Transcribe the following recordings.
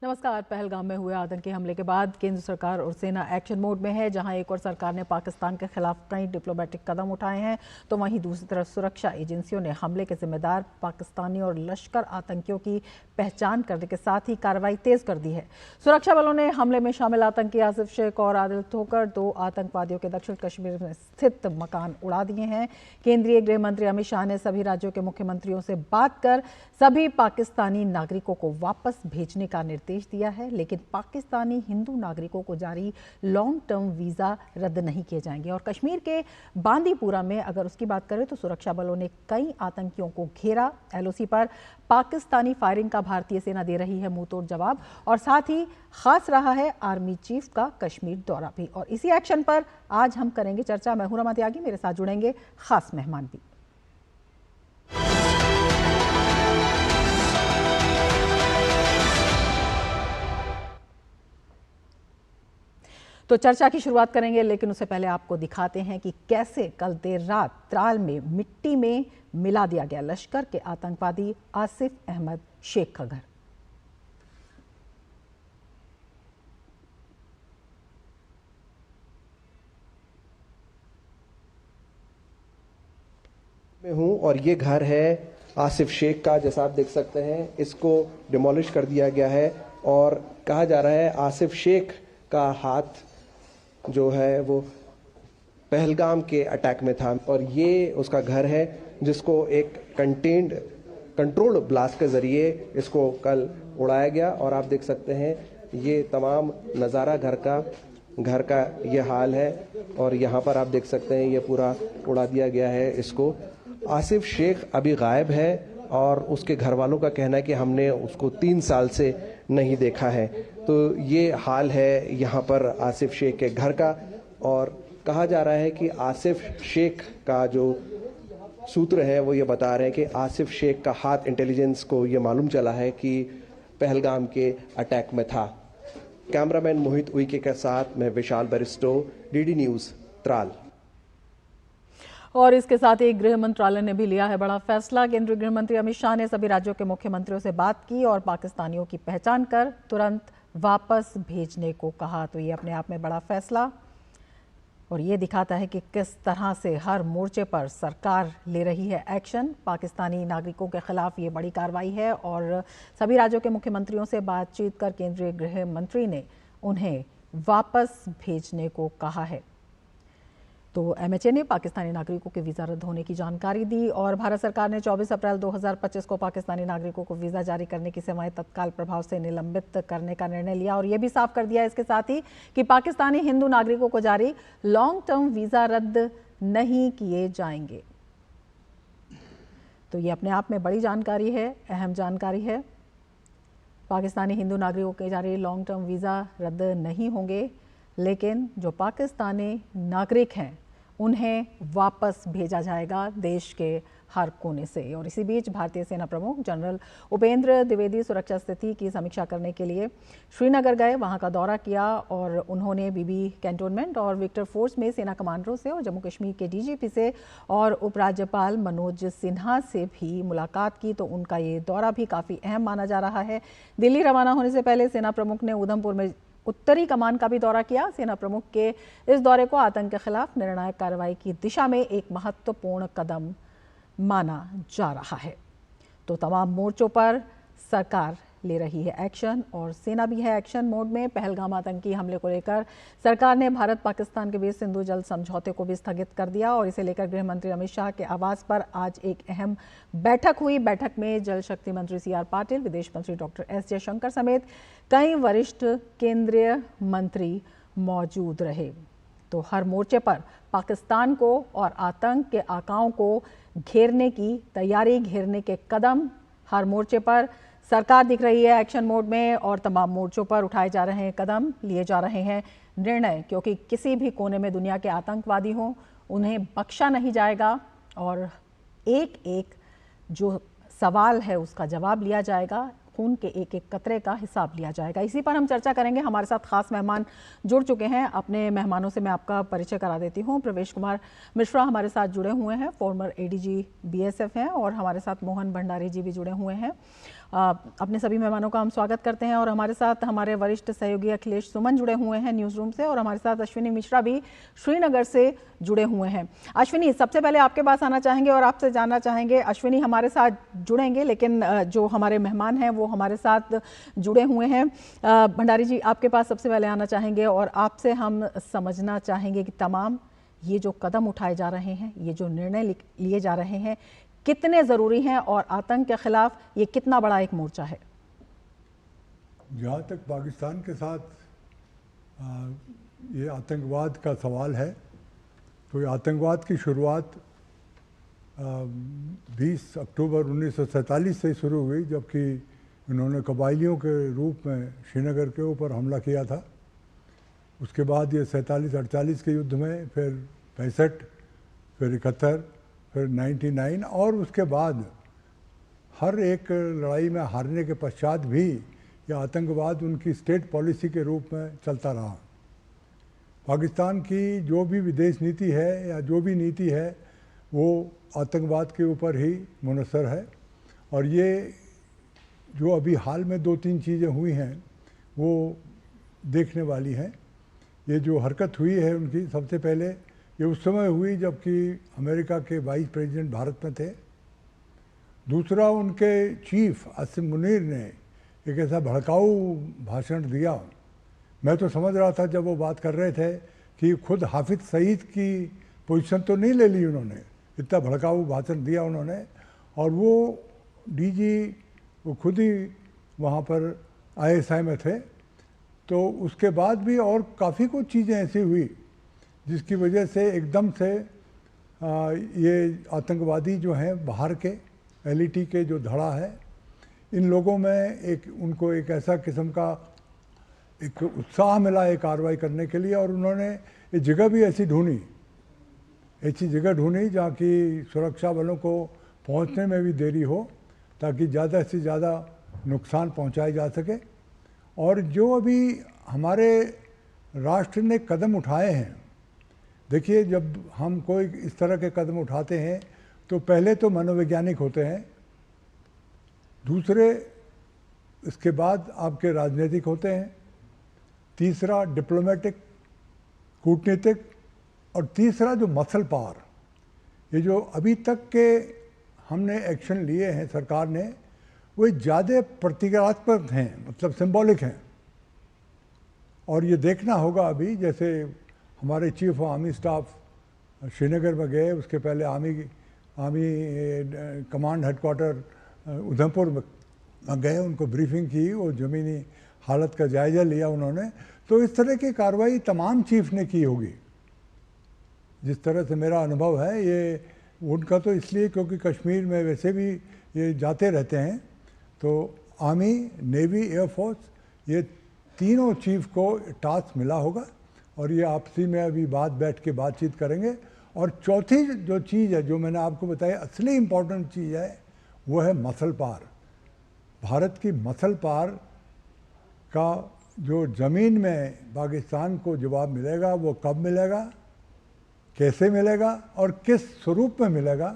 नमस्कार। पहलगाम में हुए आतंकी हमले के बाद केंद्र सरकार और सेना एक्शन मोड में है। जहां एक और सरकार ने पाकिस्तान के खिलाफ कई डिप्लोमेटिक कदम उठाए हैं, तो वहीं दूसरी तरफ सुरक्षा एजेंसियों ने हमले के जिम्मेदार पाकिस्तानी और लश्कर आतंकियों की पहचान करने के साथ ही कार्रवाई तेज कर दी है। सुरक्षा बलों ने हमले में शामिल आतंकी आसिफ शेख और आदिल ठोकर, 2 आतंकवादियों के दक्षिण कश्मीर में स्थित मकान उड़ा दिए हैं। केंद्रीय गृह मंत्री अमित शाह ने सभी राज्यों के मुख्यमंत्रियों से बात कर सभी पाकिस्तानी नागरिकों को वापस भेजने का निर्देश दिया है, लेकिन पाकिस्तानी हिंदू नागरिकों को जारी लॉन्ग टर्म वीजा रद्द नहीं किए जाएंगे। और कश्मीर के बांदीपुरा में अगर उसकी बात करें तो सुरक्षा बलों ने कई आतंकियों को घेरा। एलओसी पर पाकिस्तानी फायरिंग का भारतीय सेना दे रही है मुंहतोड़ जवाब, और साथ ही खास रहा है आर्मी चीफ का कश्मीर दौरा भी। और इसी एक्शन पर आज हम करेंगे चर्चा। मैं हूं रमा त्यागी, मेरे साथ जुड़ेंगे खास मेहमान भी। तो चर्चा की शुरुआत करेंगे, लेकिन उससे पहले आपको दिखाते हैं कि कैसे कल देर रात त्राल में मिट्टी में मिला दिया गया लश्कर के आतंकवादी आसिफ अहमद शेख का घर। मैं हूं और ये घर है आसिफ शेख का। जैसा आप देख सकते हैं, इसको डिमोलिश कर दिया गया है और कहा जा रहा है आसिफ शेख का हाथ जो है वो पहलगाम के अटैक में था। और ये उसका घर है जिसको एक कंट्रोल्ड ब्लास्ट के जरिए इसको कल उड़ाया गया। और आप देख सकते हैं ये तमाम नज़ारा घर का ये हाल है। और यहाँ पर आप देख सकते हैं ये पूरा उड़ा दिया गया है इसको। आसिफ शेख अभी गायब है और उसके घर वालों का कहना है कि हमने उसको 3 साल से नहीं देखा है। तो ये हाल है यहाँ पर आसिफ शेख के घर का। और कहा जा रहा है कि आसिफ शेख का जो सूत्र है वो ये बता रहे हैं कि आसिफ शेख का हाथ इंटेलिजेंस को ये मालूम चला है कि पहलगाम के अटैक में था। कैमरामैन मोहित उइके के साथ मैं विशाल बरिस्टो, डीडी न्यूज़, त्राल। और इसके साथ ही गृह मंत्रालय ने भी लिया है बड़ा फैसला। केंद्रीय गृह मंत्री अमित शाह ने सभी राज्यों के मुख्यमंत्रियों से बात की और पाकिस्तानियों की पहचान कर तुरंत वापस भेजने को कहा। तो ये अपने आप में बड़ा फैसला और ये दिखाता है कि किस तरह से हर मोर्चे पर सरकार ले रही है एक्शन। पाकिस्तानी नागरिकों के खिलाफ ये बड़ी कार्रवाई है और सभी राज्यों के मुख्यमंत्रियों से बातचीत कर केंद्रीय गृह मंत्री ने उन्हें वापस भेजने को कहा है। तो एमएचए ने पाकिस्तानी नागरिकों के वीज़ा रद्द होने की जानकारी दी और भारत सरकार ने 24 अप्रैल 2025 को पाकिस्तानी नागरिकों को वीज़ा जारी करने की सेवाएं तत्काल प्रभाव से निलंबित करने का निर्णय लिया। और यह भी साफ कर दिया इसके साथ ही कि पाकिस्तानी हिंदू नागरिकों को जारी लॉन्ग टर्म वीज़ा रद्द नहीं किए जाएंगे। तो ये अपने आप में बड़ी जानकारी है, अहम जानकारी है। पाकिस्तानी हिंदू नागरिकों के जारी लॉन्ग टर्म वीज़ा रद्द नहीं होंगे, लेकिन जो पाकिस्तानी नागरिक हैं उन्हें वापस भेजा जाएगा देश के हर कोने से। और इसी बीच भारतीय सेना प्रमुख जनरल उपेंद्र द्विवेदी सुरक्षा स्थिति की समीक्षा करने के लिए श्रीनगर गए, वहां का दौरा किया और उन्होंने बीबी कैंटोनमेंट और विक्टर फोर्स में सेना कमांडरों से और जम्मू कश्मीर के डीजीपी से और उपराज्यपाल मनोज सिन्हा से भी मुलाकात की। तो उनका ये दौरा भी काफ़ी अहम माना जा रहा है। दिल्ली रवाना होने से पहले सेना प्रमुख ने उधमपुर में उत्तरी कमान का भी दौरा किया। सेना प्रमुख के इस दौरे को आतंक के खिलाफ निर्णायक कार्रवाई की दिशा में एक महत्वपूर्ण कदम माना जा रहा है। तो तमाम मोर्चों पर सरकार ले रही है एक्शन और सेना भी है एक्शन मोड में। पहलगाम आतंकी हमले को लेकर सरकार ने भारत पाकिस्तान के बीच सिंधु जल समझौते को भी स्थगित कर दिया और इसे लेकर गृह मंत्री अमित शाह के आवास पर आज एक अहम बैठक हुई। बैठक में जल शक्ति मंत्री सीआर पाटिल, विदेश मंत्री डॉक्टर एस जयशंकर समेत कई वरिष्ठ केंद्रीय मंत्री मौजूद रहे। तो हर मोर्चे पर पाकिस्तान को और आतंक के आकाओं को घेरने की तैयारी, घेरने के कदम हर मोर्चे पर सरकार दिख रही है एक्शन मोड में और तमाम मोर्चों पर उठाए जा रहे हैं कदम, लिए जा रहे हैं निर्णय, क्योंकि किसी भी कोने में दुनिया के आतंकवादी हों उन्हें बख्शा नहीं जाएगा और एक एक जो सवाल है उसका जवाब लिया जाएगा। खून के एक एक कतरे का हिसाब लिया जाएगा। इसी पर हम चर्चा करेंगे। हमारे साथ खास मेहमान जुड़ चुके हैं। अपने मेहमानों से मैं आपका परिचय करा देती हूँ। प्रवेश कुमार मिश्रा हमारे साथ जुड़े हुए हैं, फॉर्मर एडीजी बीएसएफ हैं, और हमारे साथ मोहन भंडारी जी भी जुड़े हुए हैं। अपने सभी मेहमानों का हम स्वागत करते हैं। और हमारे साथ हमारे वरिष्ठ सहयोगी अखिलेश सुमन जुड़े हुए हैं न्यूज़ रूम से, और हमारे साथ अश्विनी मिश्रा भी श्रीनगर से जुड़े हुए हैं। अश्विनी, सबसे पहले आपके पास आना चाहेंगे और आपसे जानना चाहेंगे, अश्विनी हमारे साथ जुड़ेंगे लेकिन जो हमारे मेहमान हैं वो हमारे साथ जुड़े हुए हैं। भंडारी जी, आपके पास सबसे पहले आना चाहेंगे और आपसे हम समझना चाहेंगे कि तमाम ये जो कदम उठाए जा रहे हैं, ये जो निर्णय लिए जा रहे हैं, कितने ज़रूरी हैं और आतंक के खिलाफ ये कितना बड़ा एक मोर्चा है? जहाँ तक पाकिस्तान के साथ ये आतंकवाद का सवाल है, तो ये आतंकवाद की शुरुआत 20 अक्टूबर 1947 से शुरू हुई, जबकि इन्होंने कबायलियों के रूप में श्रीनगर के ऊपर हमला किया था। उसके बाद ये 47-48 के युद्ध में, फिर 65, फिर 71, फिर 99, और उसके बाद हर एक लड़ाई में हारने के पश्चात भी यह आतंकवाद उनकी स्टेट पॉलिसी के रूप में चलता रहा। पाकिस्तान की जो भी विदेश नीति है या जो भी नीति है वो आतंकवाद के ऊपर ही मुनहसर है। और ये जो अभी हाल में 2-3 चीज़ें हुई हैं वो देखने वाली हैं। ये जो हरकत हुई है उनकी, सबसे पहले ये उस समय हुई जबकि अमेरिका के वाइस प्रेसिडेंट भारत में थे। दूसरा, उनके चीफ आसिम मुनीर ने एक ऐसा भड़काऊ भाषण दिया। मैं तो समझ रहा था जब वो बात कर रहे थे कि खुद हाफिज सईद की पोजीशन तो नहीं ले ली उन्होंने, इतना भड़काऊ भाषण दिया उन्होंने। और वो डीजी वो खुद ही वहाँ पर ISI में थे। तो उसके बाद भी और काफ़ी कुछ चीज़ें ऐसी हुई जिसकी वजह से एकदम से ये आतंकवादी जो हैं बाहर के LET के जो धड़ा है, इन लोगों में उनको एक ऐसा किस्म का एक उत्साह मिला ये कार्रवाई करने के लिए। और उन्होंने ये जगह भी ऐसी जगह ढूंढी जहाँ की सुरक्षा बलों को पहुँचने में भी देरी हो, ताकि ज़्यादा से ज़्यादा नुकसान पहुँचाया जा सके। और जो अभी हमारे राष्ट्र ने कदम उठाए हैं, देखिए, जब हम कोई इस तरह के कदम उठाते हैं तो पहले तो मनोवैज्ञानिक होते हैं, दूसरे इसके बाद आपके राजनीतिक होते हैं, तीसरा डिप्लोमेटिक कूटनीतिक, और तीसरा जो मसल पावर। ये जो अभी तक के हमने एक्शन लिए हैं सरकार ने, वो ज़्यादा प्रतीकात्मक हैं, मतलब सिंबॉलिक हैं। और ये देखना होगा अभी, जैसे हमारे chief of army staff Srinagar में गए, उसके पहले आर्मी कमांड हेडक्वार्टर उधमपुर में गए, उनको ब्रीफिंग की, वो ज़मीनी हालत का जायज़ा लिया उन्होंने। तो इस तरह की कार्रवाई तमाम चीफ ने की होगी, जिस तरह से मेरा अनुभव है। ये उनका तो इसलिए क्योंकि कश्मीर में वैसे भी ये जाते रहते हैं। तो आर्मी, नेवी, एयरफोर्स, ये तीनों चीफ को टास्क मिला होगा और ये आपसी में अभी बैठ के बातचीत करेंगे। और चौथी जो चीज़ है, जो मैंने आपको बताया असली इम्पोर्टेंट चीज़ है, वो है मसल पार। भारत की मसल पार का जो ज़मीन में पाकिस्तान को जवाब मिलेगा, वो कब मिलेगा, कैसे मिलेगा और किस स्वरूप में मिलेगा,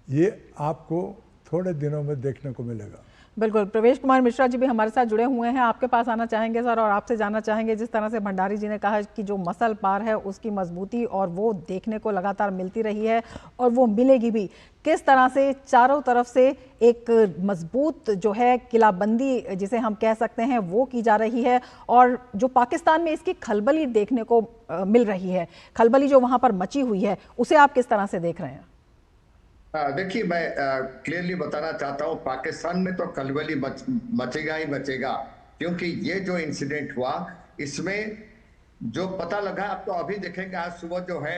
ये आपको थोड़े दिनों में देखने को मिलेगा। बिल्कुल। प्रवेश कुमार मिश्रा जी भी हमारे साथ जुड़े हुए हैं, आपके पास आना चाहेंगे सर, और आपसे जानना चाहेंगे, जिस तरह से भंडारी जी ने कहा कि जो मसल पार है उसकी मजबूती और वो देखने को लगातार मिलती रही है और वो मिलेगी भी, किस तरह से चारों तरफ से एक मजबूत जो है किलाबंदी जिसे हम कह सकते हैं वो की जा रही है, और जो पाकिस्तान में इसकी खलबली देखने को मिल रही है, खलबली जो वहाँ पर मची हुई है, उसे आप किस तरह से देख रहे हैं? देखिए, मैं क्लियरली बताना चाहता हूँ, पाकिस्तान में तो खलबली मचेगा ही मचेगा, क्योंकि ये जो इंसिडेंट हुआ इसमें जो पता लगा, आप तो अभी देखेंगे, आज सुबह जो है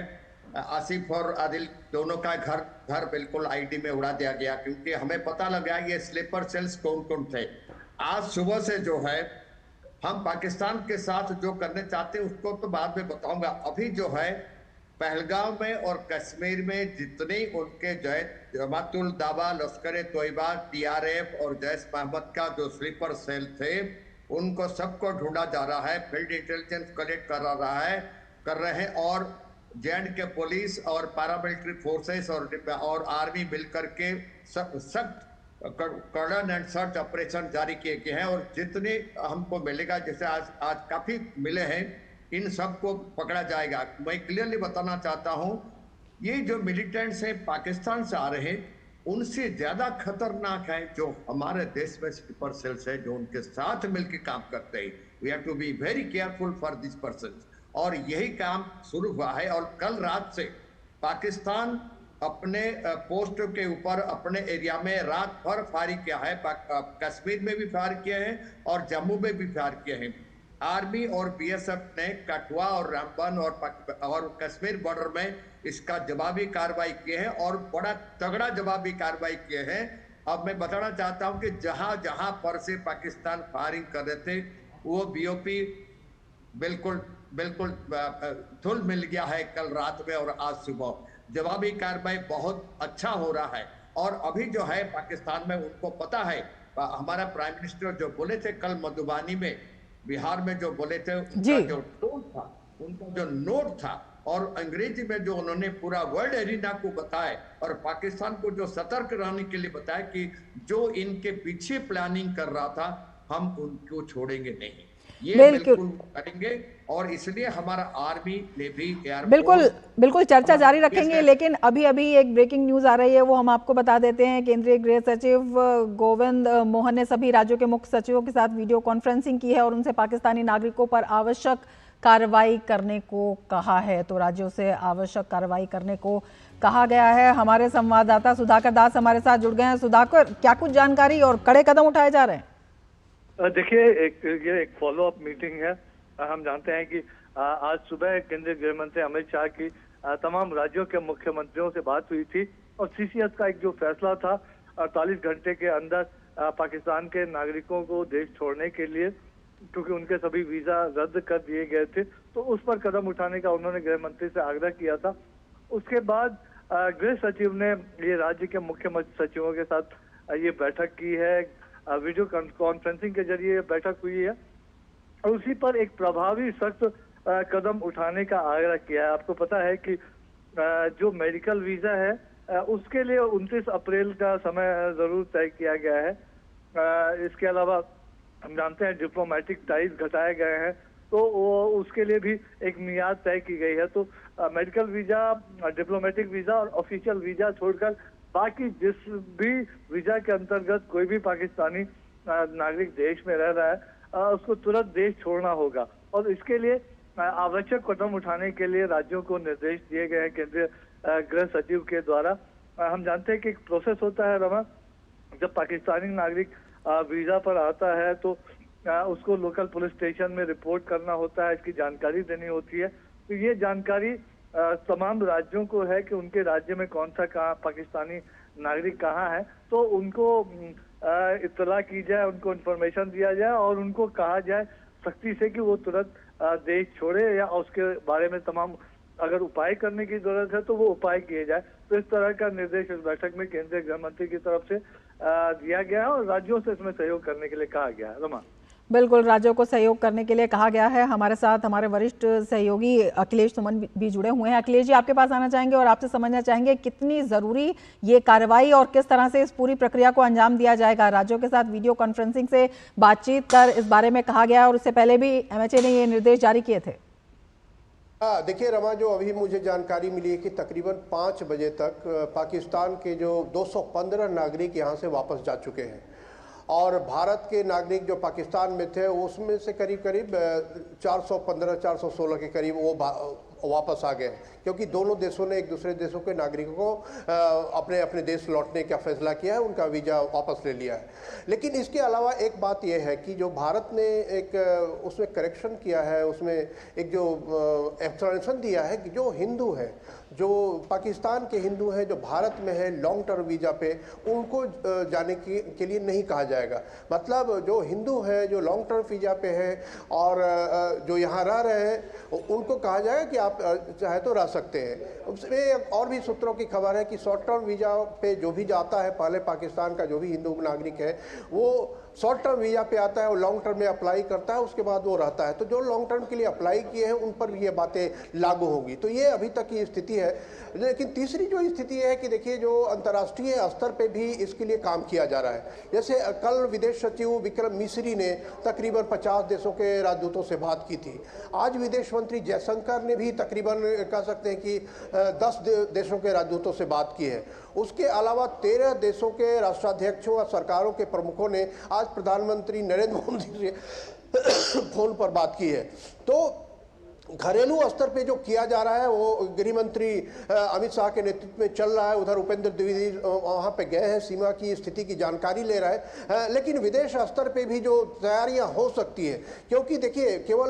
आसिफ और आदिल दोनों का घर बिल्कुल आईडी में उड़ा दिया गया, क्योंकि हमें पता लगा ये स्लीपर सेल्स कौन कौन थे। आज सुबह से जो है हम पाकिस्तान के साथ जो करने चाहते हैं उसको तो बाद में बताऊंगा। अभी जो है पहलगाम में और कश्मीर में जितने उनके जमातुल दावा, लश्कर तोयबा, टीआरएफ और जैश मोहम्मद का जो स्लीपर सेल थे, उनको सबको ढूंढा जा रहा है। फील्ड इंटेलिजेंस कलेक्ट कर रहे हैं और जे.एंड.के पुलिस और पैरामिलिट्री फोर्सेस और आर्मी मिलकर के सख्त कर्डन एंड सर्च ऑपरेशन जारी किए गए हैं। और जितने हमको मिलेगा, जैसे आज काफी मिले हैं, इन सबको पकड़ा जाएगा। मैं क्लियरली बताना चाहता हूं, ये जो मिलिटेंट्स हैं पाकिस्तान से आ रहे हैं, उनसे ज्यादा खतरनाक है जो हमारे देश में स्लीपर सेल्स है, जो उनके साथ मिलकर काम करते हैं। We have to be very careful for this person. और यही काम शुरू हुआ है। और कल रात से पाकिस्तान अपने पोस्ट के ऊपर अपने एरिया में रात भर फायरिंग किया है। कश्मीर में भी फायर किए हैं और जम्मू में भी फायर किए हैं। आर्मी और बीएसएफ ने कठुआ और रामबन और कश्मीर बॉर्डर में इसका जवाबी कार्रवाई किए हैं और बड़ा तगड़ा जवाबी कार्रवाई किए हैं। अब मैं बताना चाहता हूं कि जहां जहां पर से पाकिस्तान फायरिंग कर रहे थे, वो बीओपी बिल्कुल धुल मिल गया है कल रात में और आज सुबह। जवाबी कार्रवाई बहुत अच्छा हो रहा है। और अभी जो है पाकिस्तान में, उनको पता है, हमारा प्राइम मिनिस्टर जो बोले थे कल मधुबनी में, बिहार में जो बोले थे, उनका जो टोन था, उनका जो नोट था, और अंग्रेजी में जो उन्होंने पूरा वर्ल्ड एरिना को बताया और पाकिस्तान को जो सतर्क रहने के लिए बताया कि जो इनके पीछे प्लानिंग कर रहा था, हम उनको छोड़ेंगे नहीं, ये बिल्कुल करेंगे। और इसलिए हमारा आर्मी ने भी बिल्कुल चर्चा जारी रखेंगे। लेकिन अभी एक ब्रेकिंग न्यूज आ रही है, वो हम आपको बता देते हैं। केंद्रीय गृह सचिव गोविंद मोहन ने सभी राज्यों के मुख्य सचिवों के साथ वीडियो कॉन्फ्रेंसिंग की है और उनसे पाकिस्तानी नागरिकों पर आवश्यक कार्रवाई करने को कहा है। तो राज्यों से आवश्यक कार्रवाई करने को कहा गया है। हमारे संवाददाता सुधाकर दास हमारे साथ जुड़ गए हैं। सुधाकर, क्या कुछ जानकारी और कड़े कदम उठाए जा रहे हैं? देखिए, ये एक फॉलो अप मीटिंग है। हम जानते हैं कि आज सुबह केंद्रीय गृह मंत्री अमित शाह की तमाम राज्यों के मुख्यमंत्रियों से बात हुई थी और सीसीएस का एक जो फैसला था 48 घंटे के अंदर पाकिस्तान के नागरिकों को देश छोड़ने के लिए, क्योंकि उनके सभी वीजा रद्द कर दिए गए थे, तो उस पर कदम उठाने का उन्होंने गृह मंत्री से आग्रह किया था। उसके बाद गृह सचिव ने ये राज्य के मुख्य सचिवों के साथ ये बैठक की है, वीडियो कॉन्फ्रेंसिंग के जरिए बैठक हुई है और उसी पर एक प्रभावी सख्त कदम उठाने का आग्रह किया है। आपको पता है कि जो मेडिकल वीजा है उसके लिए 29 अप्रैल का समय जरूर तय किया गया है। इसके अलावा हम जानते हैं डिप्लोमेटिक टाइज घटाए गए हैं, तो उसके लिए भी एक मियाद तय की गई है। तो मेडिकल वीजा, डिप्लोमेटिक वीजा और ऑफिशियल वीजा छोड़कर बाकी जिस भी वीजा के अंतर्गत कोई भी पाकिस्तानी नागरिक देश में रह रहा है उसको तुरंत देश छोड़ना होगा। और इसके लिए आवश्यक कदम उठाने के लिए राज्यों को निर्देश दिए गए हैं केंद्रीय गृह सचिव के द्वारा। हम जानते हैं कि एक प्रोसेस होता है रमा, जब पाकिस्तानी नागरिक वीजा पर आता है तो उसको लोकल पुलिस स्टेशन में रिपोर्ट करना होता है, इसकी जानकारी देनी होती है। तो ये जानकारी तमाम राज्यों को है कि उनके राज्य में कौन सा पाकिस्तानी नागरिक कहाँ है, तो उनको इत्तला की जाए, उनको इन्फॉर्मेशन दिया जाए और उनको कहा जाए सख्ती से कि वो तुरंत देश छोड़े या उसके बारे में तमाम अगर उपाय करने की जरूरत है तो वो उपाय किए जाए। तो इस तरह का निर्देश इस बैठक में केंद्रीय गृह मंत्री की तरफ से दिया गया है और राज्यों से इसमें सहयोग करने के लिए कहा गया है। रमा, बिल्कुल, राज्यों को सहयोग करने के लिए कहा गया है। हमारे साथ हमारे वरिष्ठ सहयोगी अखिलेश सुमन भी जुड़े हुए हैं। अखिलेश जी, आपके पास आना चाहेंगे और आपसे समझना चाहेंगे कितनी जरूरी ये कार्रवाई और किस तरह से इस पूरी प्रक्रिया को अंजाम दिया जाएगा। राज्यों के साथ वीडियो कॉन्फ्रेंसिंग से बातचीत कर इस बारे में कहा गया और उससे पहले भी एमएचए ने ये निर्देश जारी किए थे। देखिए रमा, जो अभी मुझे जानकारी मिली है कि तकरीबन 5 बजे तक पाकिस्तान के जो 215 नागरिक यहाँ से वापस जा चुके हैं और भारत के नागरिक जो पाकिस्तान में थे उसमें से करीब 415-416 के करीब वो वापस आ गए, क्योंकि दोनों देशों ने एक दूसरे देशों के नागरिकों को अपने अपने देश लौटने का फैसला किया है, उनका वीज़ा वापस ले लिया है। लेकिन इसके अलावा एक बात यह है कि जो भारत ने एक उसमें करेक्शन किया है, उसमें एक जो एक्सप्लेनेशन दिया है कि जो हिंदू है, जो पाकिस्तान के हिंदू हैं जो भारत में हैं लॉन्ग टर्म वीज़ा पे, उनको जाने के लिए नहीं कहा जाएगा। मतलब जो हिंदू हैं जो लॉन्ग टर्म वीज़ा पे हैं और जो यहाँ रह रहे हैं उनको कहा जाएगा कि आप चाहे तो रह सकते हैं। उसमें और भी सूत्रों की खबर है कि शॉर्ट टर्म वीज़ा पे जो भी जाता है, पहले पाकिस्तान का जो भी हिंदू नागरिक है वो शॉर्ट टर्म वीज़ा पे आता है और लॉन्ग टर्म में अप्लाई करता है, उसके बाद वो रहता है। तो जो लॉन्ग टर्म के लिए अप्लाई किए हैं उन पर भी ये बातें लागू होगी। तो ये अभी तक की स्थिति है। लेकिन तीसरी जो स्थिति है कि देखिए जो अंतर्राष्ट्रीय स्तर पे भी इसके लिए काम किया जा रहा है। जैसे कल विदेश सचिव विक्रम मिस्री ने तकरीबन 50 देशों के राजदूतों से बात की थी। आज विदेश मंत्री जयशंकर ने भी तकरीबन कह सकते हैं कि 10 देशों के राजदूतों से बात की है। उसके अलावा 13 देशों के राष्ट्राध्यक्षों और सरकारों के प्रमुखों ने आज प्रधानमंत्री नरेंद्र मोदी से फोन पर बात की है। तो घरेलू स्तर पे जो किया जा रहा है वो गृह मंत्री अमित शाह के नेतृत्व में चल रहा है। उधर उपेंद्र द्विवेदी वहाँ पे गए हैं, सीमा की स्थिति की जानकारी ले रहा है। लेकिन विदेश स्तर पे भी जो तैयारियां हो सकती है, क्योंकि देखिए केवल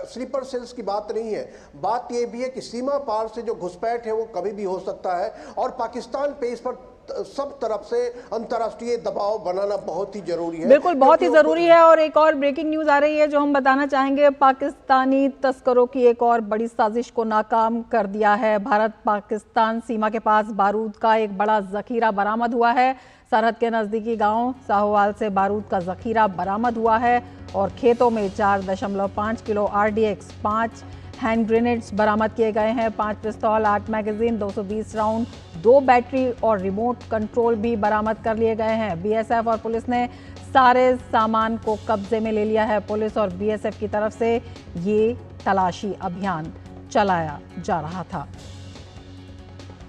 स्लीपर सेल्स की बात नहीं है, बात ये भी है कि सीमा पार से जो घुसपैठ है वो कभी भी हो सकता है और पाकिस्तान पे इस पर सब तरफ से अंतर्राष्ट्रीय दबाव बनाना बहुत ही जरूरी है। बिल्कुल, बहुत ही जरूरी है। और एक और ब्रेकिंग न्यूज आ रही है जो हम बताना चाहेंगे। पाकिस्तानी तस्करों की एक और बड़ी साजिश को नाकाम कर दिया है। भारत पाकिस्तान सीमा के पास बारूद का एक बड़ा जखीरा बरामद हुआ है। सरहद के नजदीकी गांव साहोवाल से बारूद का जखीरा बरामद हुआ है और खेतों में 4.5 किलो RDX, 5 हैंड ग्रेनेड्स बरामद किए गए हैं, 5 पिस्तौल, 8 मैगजीन, 220 राउंड, 2 बैटरी और रिमोट कंट्रोल भी बरामद कर लिए गए हैं। BSF और पुलिस ने सारे सामान को कब्जे में ले लिया है। पुलिस और BSF की तरफ से ये तलाशी अभियान चलाया जा रहा था।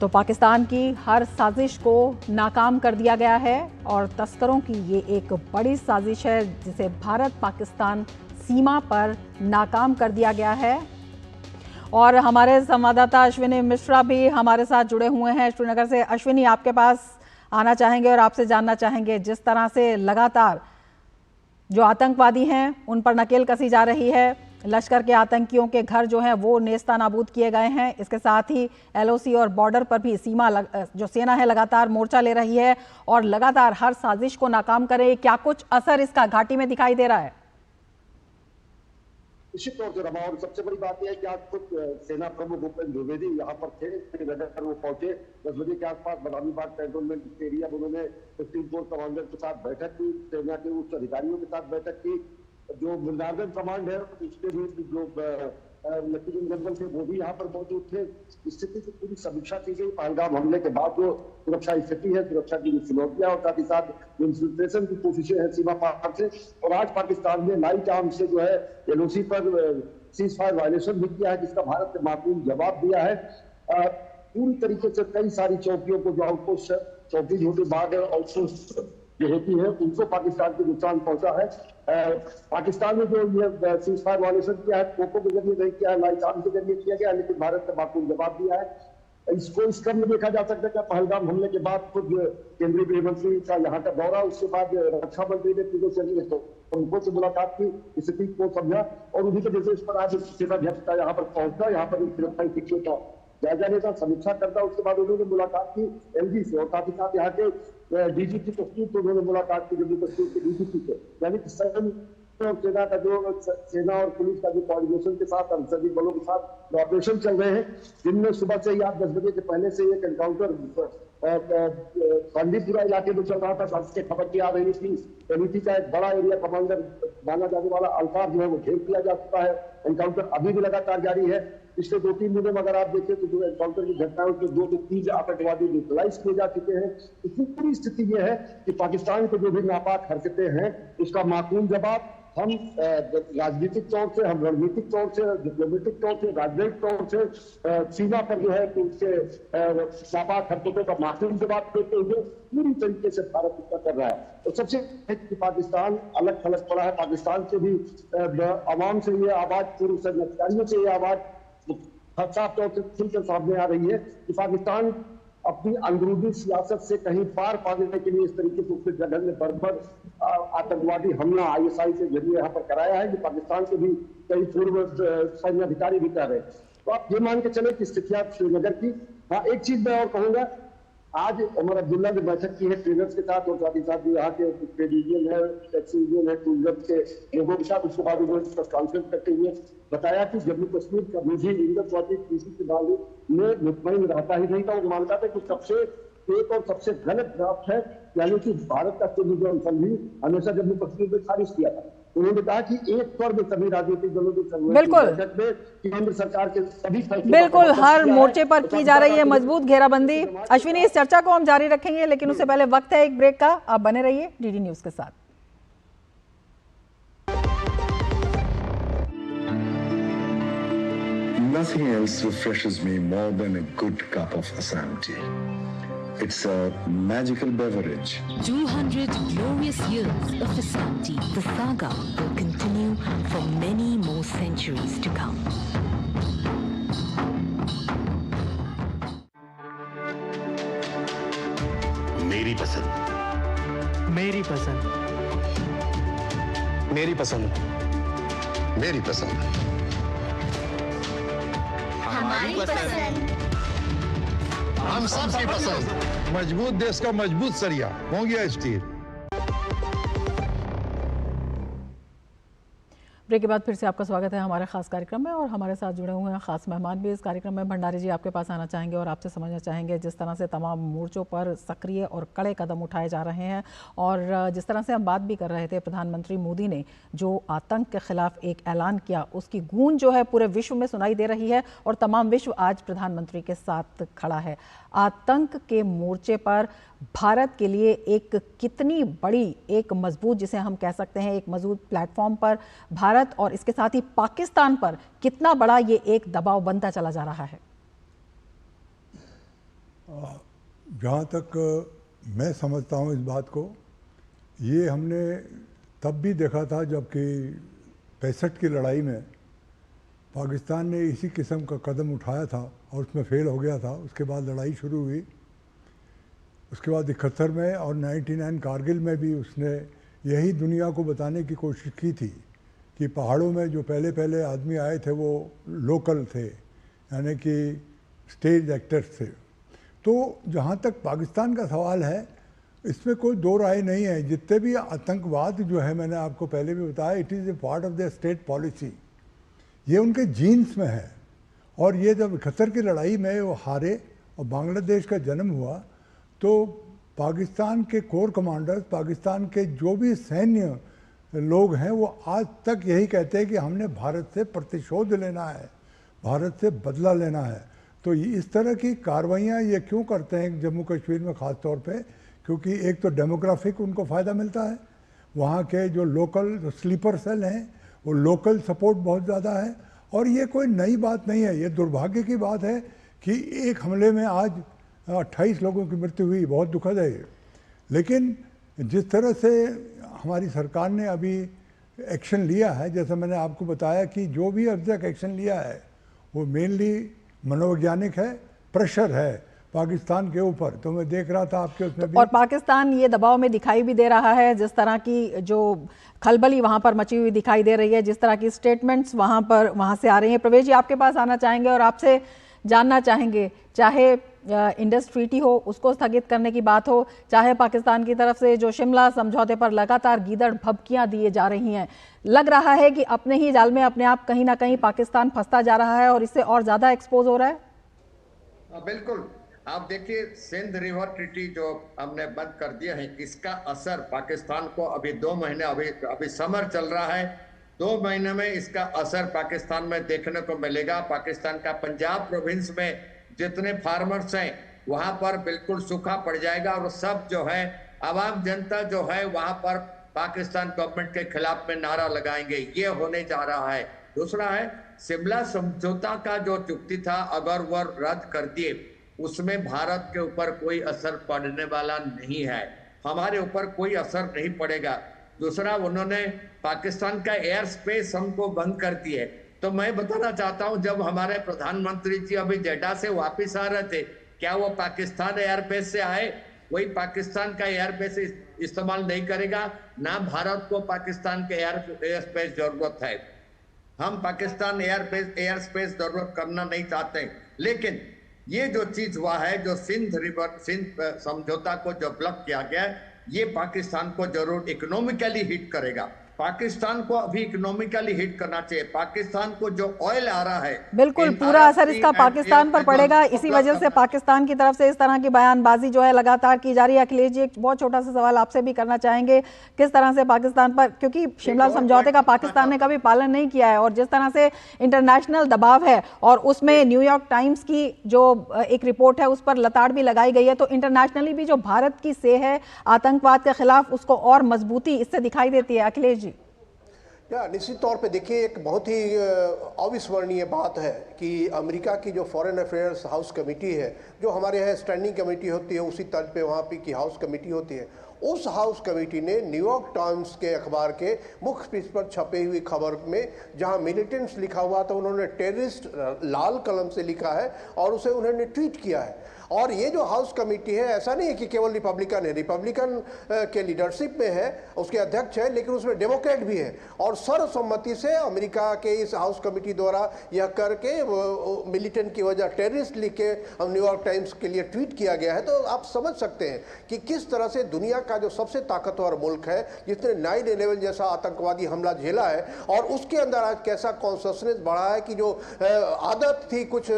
तो पाकिस्तान की हर साजिश को नाकाम कर दिया गया है और तस्करों की ये एक बड़ी साजिश है जिसे भारत पाकिस्तान सीमा पर नाकाम कर दिया गया है। और हमारे संवाददाता अश्विनी मिश्रा भी हमारे साथ जुड़े हुए हैं श्रीनगर से। अश्विनी, आपके पास आना चाहेंगे और आपसे जानना चाहेंगे, जिस तरह से लगातार जो आतंकवादी हैं उन पर नकेल कसी जा रही है, लश्कर के आतंकियों के घर जो हैं वो नेस्ता नाबूद किए गए हैं, इसके साथ ही LOC और बॉर्डर पर भी जो सेना है लगातार मोर्चा ले रही है और लगातार हर साजिश को नाकाम करे, क्या कुछ असर इसका घाटी में दिखाई दे रहा है? निश्चित तौर से रमा, और सबसे बड़ी बात यह है कि आज खुद सेना प्रमुख उपेंद्र द्विवेदी यहाँ पर थे। श्रीनगर वो पहुंचे 10 बजे के आसपास बदामी बाग कैंटोनमेंट एरिया में उन्होंने 15 कोर कमांडर के साथ बैठक की, सेना के उच्च अधिकारियों के साथ बैठक की। जो नॉर्दर्न कमांड है उसके भी जो लेफ्टिनेंट जनरल थे वो भी यहाँ पर मौजूद थे। स्थिति की पूरी समीक्षा की गई। पहलगाम हमले के बाद जो सुरक्षा स्थिति है, सुरक्षा की चुनौतियां और साथ ही साथ इन्फिल्ट्रेशन की कोशिशें हैं सीमा पार से, और आज पाकिस्तान ने नाइट आर्म से जो है LOC पर सीज फायर वायलेशन भी किया है, जिसका भारत ने माकूल जवाब दिया है। पूरी तरीके से कई सारी चौकियों को जो आउटपोस्ट चौकी छोटी बाग आउटपोस्ट जो होती है उनको पाकिस्तान को नुकसान पहुंचा है। पाकिस्तान ने जो ये सीज फायर वायलेशन किया है पोको के जरिए नहीं किया है, नाइट आर्म के जरिए किया गया, लेकिन भारत ने माकूल जवाब दिया है। इसको इस क्रम में देखा जा सकता है कि पहलगाम हमले के बाद खुद केंद्रीय गृह मंत्री का यहाँ का दौरा, उसके बाद रक्षा मंत्री ने उनको से मुलाकात की, स्थिति को समझा और उन्हीं के निर्देश पर आज सेनाध्यक्ष का यहाँ पर पहुंचा, यहाँ पर सुरक्षा स्थिति का जायजा लेता, समीक्षा करता। उसके बाद उन्होंने मुलाकात की LG से और साथ ही साथ यहाँ के DGP कश्मीर से उन्होंने मुलाकात की, जम्मू कश्मीर के DGP से। यानी कि सेना का जो सेना और पुलिस का जो कोऑर्डिनेशन के साथ सभी बलों के साथ ऑपरेशन चल रहे हैं, जिनमें सुबह से ही 10 बजे के पहले से एक एनकाउंटर बांदीपुरा इलाके में चल रहा था। सबसे खबर की आ रही थी LOC का एक बड़ा एरिया कमांडर माना जाने वाला अल्ताफ जो है वो घेर किया जा चुका है। एनकाउंटर अभी भी लगातार जारी है। पिछले 2-3 दिनों में अगर आप देखें तो जो एनकाउंटर की घटना है उसमें 2 से 3 आतंकवादी न्यूट्रलाइज किए जा चुके हैं। इसकी पूरी स्थिति यह है कि पाकिस्तान के जो भी नापाक हरकतें हैं उसका माकूल जवाब हम राजनीतिक तौर से, हम रणनीतिक तौर से, डिप्लोमेटिक तौर से, राजनयिक तौर से सीमा पर जो है कि उसके नापाक हरकतों का माकूल जवाब देते हुए पूरी तरीके से भारत इसका कर रहा है। तो सबसे कि पाकिस्तान अलग थलग पड़ा है। पाकिस्तान से भी आवाम से ये आवाज, पूर्व सैन्य अधिकारियों से ये आवाज साफ तौर से खुलकर सामने आ रही है कि पाकिस्तान अपनी अंदरूनी सियासत से कहीं पार पाने के लिए इस तरीके से उसके जघन्य में बर्बर आतंकवादी हमला ISI के जरिए यहाँ पर कराया है। कि पाकिस्तान के भी कई पूर्व सैन्य अधिकारी भी कर रहे हैं। तो आप ये मान के चले कि स्थितियां श्रीनगर की। हाँ, एक चीज मैं और कहूंगा, आज उमर अब्दुल्ला ने बैठक की है ट्रेनर्स के साथ और साथ ही साथ जो यहाँ के ट्रेड यूनियन है, टैक्सी यूनियन है, टूरिज्म के लोगों के साथ। उसके बाद उन्होंने प्रेस कॉन्फ्रेंस करते हुए बताया कि जम्मू कश्मीर का निजी इंदर चौधरी किसी के बारे में मुतमईन रहता ही नहीं था। वो मानता था कि सबसे एक और सबसे गलत ड्राफ्ट है, यानी कि भारत का सिटीजन संधि हमेशा जम्मू कश्मीर में खारिज किया था। उन्होंने कहा कि एक स्वर में सभी राजनीतिक दलों की बैठक में केंद्र सरकार के सभी बिल्कुल हर मोर्चे पर की जा रही है मजबूत घेराबंदी। अश्विनी, इस चर्चा को हम जारी रखेंगे, लेकिन उससे पहले वक्त है एक ब्रेक का। आप बने रहिए डीडी न्यूज के साथ। Nothing else refreshes me more than a good cup of Assam tea. It's a magical beverage. 200 glorious years of Assam tea. The saga will continue for many more centuries to come. मेरी पसंद, मेरी पसंद, मेरी पसंद, मेरी पसंद, हमारी पसंद, हम सबकी पसंद। मजबूत देश का मजबूत सरिया हो गया स्टील। ब्रेक के बाद फिर से आपका स्वागत है हमारे खास कार्यक्रम में, और हमारे साथ जुड़े हुए हैं खास मेहमान भी इस कार्यक्रम में। भंडारी जी, आपके पास आना चाहेंगे और आपसे समझना चाहेंगे जिस तरह से तमाम मोर्चों पर सक्रिय और कड़े कदम उठाए जा रहे हैं, और जिस तरह से हम बात भी कर रहे थे, प्रधानमंत्री मोदी ने जो आतंक के खिलाफ एक ऐलान किया, उसकी गूंज जो है पूरे विश्व में सुनाई दे रही है, और तमाम विश्व आज प्रधानमंत्री के साथ खड़ा है। आतंक के मोर्चे पर भारत के लिए एक कितनी बड़ी, एक मजबूत, जिसे हम कह सकते हैं एक मजबूत प्लेटफॉर्म पर भारत और इसके साथ ही पाकिस्तान पर कितना बड़ा ये एक दबाव बनता चला जा रहा है? जहाँ तक मैं समझता हूँ इस बात को, ये हमने तब भी देखा था जबकि 65 की लड़ाई में पाकिस्तान ने इसी किस्म का कदम उठाया था और उसमें फेल हो गया था। उसके बाद लड़ाई शुरू हुई, उसके बाद 71 में और 99 कारगिल में भी उसने यही दुनिया को बताने की कोशिश की थी कि पहाड़ों में जो पहले पहले आदमी आए थे वो लोकल थे, यानी कि स्टेज एक्टर्स थे। तो जहाँ तक पाकिस्तान का सवाल है, इसमें कोई दो राय नहीं है। जितने भी आतंकवाद जो है, मैंने आपको पहले भी बताया, it is a part of the state policy, ये उनके जीन्स में है। और ये जब 71 की लड़ाई में वो हारे और बांग्लादेश का जन्म हुआ, तो पाकिस्तान के कोर कमांडर्स, पाकिस्तान के जो भी सैन्य लोग हैं, वो आज तक यही कहते हैं कि हमने भारत से प्रतिशोध लेना है, भारत से बदला लेना है। तो इस तरह की कार्रवाइयाँ ये क्यों करते हैं जम्मू कश्मीर में ख़ास तौर पे? क्योंकि एक तो डेमोग्राफिक उनको फ़ायदा मिलता है, वहाँ के जो लोकल जो स्लीपर सेल हैं वो लोकल सपोर्ट बहुत ज़्यादा है। और ये कोई नई बात नहीं है, ये दुर्भाग्य की बात है कि एक हमले में आज 28 लोगों की मृत्यु हुई, बहुत दुखद है ये। लेकिन जिस तरह से हमारी सरकार ने अभी एक्शन लिया है, जैसा मैंने आपको बताया कि जो भी अब तक एक्शन लिया है वो मेनली मनोवैज्ञानिक है, प्रेशर है पाकिस्तान के ऊपर। तो मैं देख रहा था आपके उसमें भी, और पाकिस्तान ये दबाव में दिखाई भी दे रहा है, जिस तरह की जो खलबली वहां पर मची हुई दिखाई दे रही है, जिस तरह की स्टेटमेंट्स वहां से आ रही हैं। प्रवेश जी, आपके पास आना चाहेंगे और आपसे जानना चाहेंगे, चाहे इंडस ट्रीटी हो उसको स्थगित करने की बात हो, चाहे पाकिस्तान की तरफ से जो शिमला समझौते पर लगातार गीदड़ भभकियां दिए जा रही हैं, लग रहा है कि अपने ही जाल में अपने आप कहीं ना कहीं पाकिस्तान फंसता जा रहा है और इससे और ज्यादा एक्सपोज हो रहा है। बिल्कुल, आप देखिए सिंध रिवर ट्रीटी जो हमने बंद कर दिया है, इसका असर पाकिस्तान को अभी 2 महीने, अभी समर चल रहा है, 2 महीने में इसका असर पाकिस्तान में देखने को मिलेगा। पाकिस्तान का पंजाब प्रोविंस में जितने फार्मर्स हैं वहां पर बिल्कुल सूखा पड़ जाएगा, और सब जो है आवाम जनता जो है वहां पर पाकिस्तान गवर्नमेंट के खिलाफ में नारा लगाएंगे। ये होने जा रहा है। दूसरा है शिमला समझौता का जो चुक्ति था, अगर वह रद्द कर दिए, उसमें भारत के ऊपर कोई असर पड़ने वाला नहीं है, हमारे ऊपर कोई असर नहीं पड़ेगा। दूसरा, उन्होंने पाकिस्तान का एयर स्पेस हमको बंद कर दी है। तो मैं बताना चाहता हूं, जब हमारे प्रधानमंत्री जी अभी जेडा से वापस आ रहे थे, क्या वो पाकिस्तान एयरबेस से आए? वही पाकिस्तान का एयरबेस इस्तेमाल नहीं करेगा, ना भारत को पाकिस्तान के एयर स्पेस जरूरत है। हम पाकिस्तान एयर स्पेस डेवलप करना नहीं चाहते, लेकिन ये जो चीज हुआ है, जो सिंध समझौता को जो ब्लॉक किया गया है, ये पाकिस्तान को जरूर इकोनॉमिकली हिट करेगा। पाकिस्तान को अभी इकोनॉमिकली हिट करना चाहिए। पाकिस्तान को जो ऑयल आ रहा है, बिल्कुल पूरा असर इसका पाकिस्तान पर पड़ेगा। इसी वजह से पाकिस्तान की तरफ से इस तरह की बयानबाजी जो है लगातार की जा रही है। अखिलेश जी, एक बहुत छोटा सा सवाल आपसे भी करना चाहेंगे, किस तरह से पाकिस्तान पर, क्योंकि शिमला समझौते का पाकिस्तान ने कभी पालन नहीं किया है और जिस तरह से इंटरनेशनल दबाव है और उसमें न्यूयॉर्क टाइम्स की जो एक रिपोर्ट है उस पर लताड़ भी लगाई गई है, तो इंटरनेशनली भी जो भारत की सेह है आतंकवाद के खिलाफ, उसको और मजबूती इससे दिखाई देती है। अखिलेश जी। या निश्चित तौर पे देखिए, एक बहुत ही अविस्मरणीय बात है कि अमेरिका की जो फॉरेन अफेयर्स हाउस कमेटी है, जो हमारे यहाँ स्टैंडिंग कमेटी होती है, उसी तर्ज पे वहाँ पे की हाउस कमेटी होती है, उस हाउस कमेटी ने न्यूयॉर्क टाइम्स के अखबार के मुख्य पेज पर छपी हुई खबर में जहाँ मिलिटेंट्स लिखा हुआ था, उन्होंने टेररिस्ट लाल कलम से लिखा है और उसे उन्होंने ट्वीट किया है। और ये जो हाउस कमेटी है, ऐसा नहीं है कि केवल रिपब्लिकन है, रिपब्लिकन के लीडरशिप में है, उसके अध्यक्ष है, लेकिन उसमें डेमोक्रेट भी है। और सर्वसम्मति से अमेरिका के इस हाउस कमेटी द्वारा यह करके मिलिटेंट की वजह टेररिस्ट लिख के न्यूयॉर्क टाइम्स के लिए ट्वीट किया गया है। तो आप समझ सकते हैं कि किस तरह से दुनिया का जो सबसे ताकतवर मुल्क है, जिसने 9/11 जैसा आतंकवादी हमला झेला है, और उसके अंदर आज कैसा कॉन्शसनेस बढ़ा है कि जो आदत थी कुछ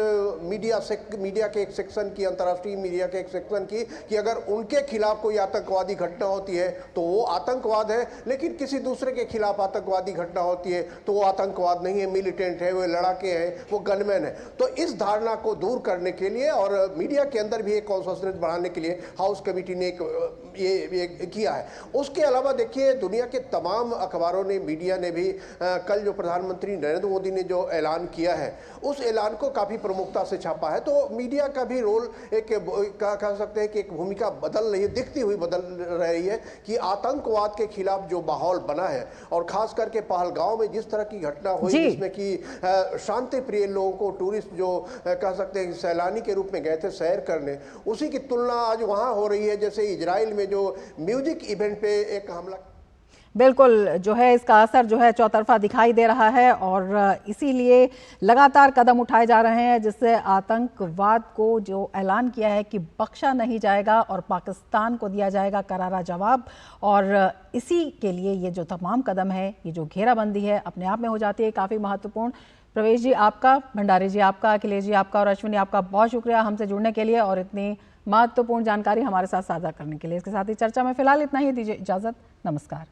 मीडिया के एक सेक्शन की, अंतर्राष्ट्रीय मीडिया के एक सेक्शन की, कि अगर उनके खिलाफ कोई आतंकवादी घटना होती है तो वो आतंकवाद है, लेकिन किसी दूसरे के खिलाफ आतंकवादी घटना होती है तो वो आतंकवाद नहीं है, मिलिटेंट है, वो लड़ाके हैं, वो गनमैन है। तो इस धारणा को दूर करने के लिए और मीडिया के अंदर भी एक कॉन्शसनेस बढ़ाने के लिए हाउस कमेटी ने ये किया है। उसके अलावा देखिए, दुनिया के तमाम अखबारों ने, मीडिया ने भी कल जो प्रधानमंत्री नरेंद्र मोदी ने जो ऐलान किया है, उस ऐलान को काफ़ी प्रमुखता से छापा है। तो मीडिया का भी रोल एक कह सकते हैं कि एक भूमिका बदल रही है, दिखती हुई बदल रही है कि आतंकवाद के खिलाफ जो माहौल बना है, और खास करके पहलगांव में जिस तरह की घटना हुई, जिसमें कि शांति प्रिय लोगों को, टूरिस्ट जो कह सकते हैं सैलानी के रूप में गए थे सैर करने, उसी की तुलना आज वहाँ हो रही है जैसे इजराइल में जो म्यूजिक इवेंट पे एक हमला। बिल्कुल जो है इसका असर जो है चौतरफा दिखाई दे रहा है और इसीलिए लगातार कदम उठाए जा रहे हैं जिससे आतंकवाद को जो ऐलान किया है कि बख्शा नहीं जाएगा और पाकिस्तान को दिया जाएगा करारा जवाब। और इसी के लिए ये जो तमाम कदम है, ये जो घेराबंदी है अपने आप में हो जाती है काफ़ी महत्वपूर्ण। प्रवेश जी आपका, भंडारी जी आपका, अखिलेश जी आपका और अश्विनी आपका बहुत शुक्रिया हमसे जुड़ने के लिए और इतनी महत्वपूर्ण जानकारी हमारे साथ साझा करने के लिए। इसके साथ ही चर्चा में फिलहाल इतना ही, दीजिए इजाज़त, नमस्कार।